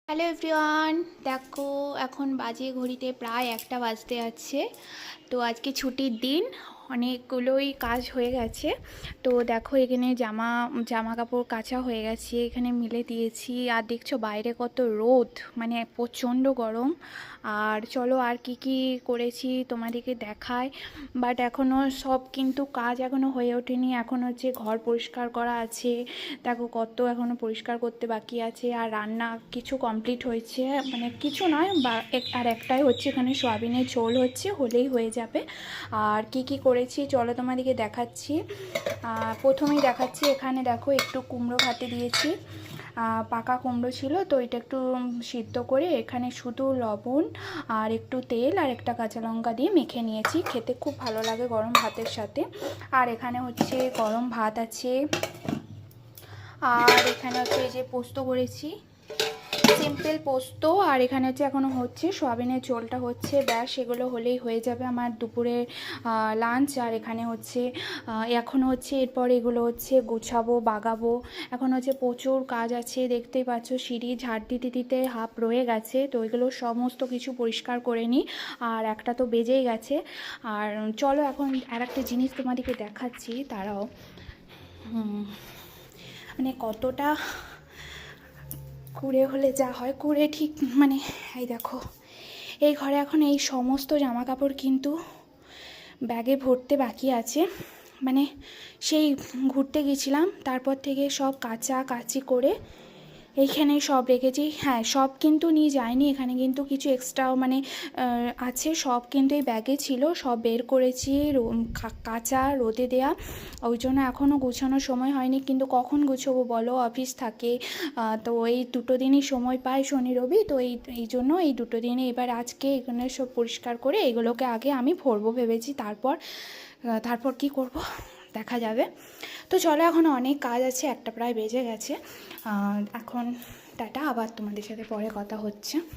Hello everyone, দেখো এখন বাজে ঘড়িতে প্রায় 1টা বাজতে যাচ্ছে। তো আজকে ছুটির দিন, অনেকগুলোই কাজ হয়ে গেছে। তো দেখো এখানে জামা কাপড় কাচা হয়ে গেছে, এখানে মিলে দিয়েছি। আর দেখছো বাইরে কত রোদ, মানে প্রচণ্ড গরম। আর চলো আর কি কি করেছি তোমাদেরকে দেখায়। বাট এখনও সব কিন্তু কাজ এখনও হয়ে ওঠেনি। এখন হচ্ছে ঘর পরিষ্কার করা আছে, দেখো কত এখনও পরিষ্কার করতে বাকি আছে। আর রান্না কিছু কমপ্লিট হয়েছে, মানে কিছু নয়, আর একটাই হচ্ছে, এখানে সয়াবিনের ঝোল হচ্ছে, হলেই হয়ে যাবে। আর কি কি করেছি চলো তোমাদেরকে দেখাচ্ছি। প্রথমেই দেখাচ্ছি, এখানে দেখো একটু কুমড়ো ভাতে দিয়েছি। পাকা কুমড়ো ছিল, তো এটা একটু সিদ্ধ করে এখানে শুধু লবণ আর একটু তেল আর একটা কাঁচা লঙ্কা দিয়ে মেখে নিয়েছি। খেতে খুব ভালো লাগে গরম ভাতের সাথে। আর এখানে হচ্ছে গরম ভাত আছে। আর এখানে হচ্ছে এই যে পোস্ত করেছি, সিম্পল পোস্ত। আর এখানে হচ্ছে এখনও হচ্ছে সয়াবিনের ঝোলটা হচ্ছে, ব্যাস এগুলো হলেই হয়ে যাবে আমার দুপুরে লাঞ্চ। আর এখানে হচ্ছে এখনও হচ্ছে এরপর এগুলো হচ্ছে গুছাবো, বাগাবো। এখন হচ্ছে প্রচুর কাজ আছে, দেখতেই পাচ্ছ সিঁড়ি ঝাড় দিতে দিতে হাফ রয়ে গেছে। তো এগুলো সমস্ত কিছু পরিষ্কার করে নিই। আর একটা তো বেজেই গেছে। আর চলো এখন আর একটা জিনিস তোমাদেরকে দেখাচ্ছি, তারাও মানে কতটা কুড়ে হলে যা হয়, কুড়ে ঠিক মানে এই দেখো এই ঘরে এখন এই সমস্ত জামা কাপড় কিন্তু ব্যাগে ভরতে বাকি আছে। মানে সেই ঘুরতে গেছিলাম, তারপর থেকে সব কাচাকাচি করে এইখানেই সব রেখেছি। হ্যাঁ, সব কিন্তু নিয়ে যাইনি, এখানে কিন্তু কিছু এক্সট্রাও মানে আছে, সব কিন্তু এই ব্যাগে ছিল, সব বের করেছি কাঁচা রোদে দেয়া। ওই জন্য এখনও গোছানোর সময় হয়নি, কিন্তু কখন গুছোবো বলো, অফিস থাকে। তো এই দুটো দিনই সময় পাই, শনি রবি। তো এই জন্য এই দুটো দিনে এবার আজকে এখানে সব পরিষ্কার করে এগুলোকে আগে আমি ভরবো ভেবেছি, তারপর কি করব দেখা যাবে। তো চলো, এখন অনেক কাজ আছে, একটা প্রায় বেজে গেছে। এখন টাটা, আবার তোমাদের সাথে পরে কথা হচ্ছে।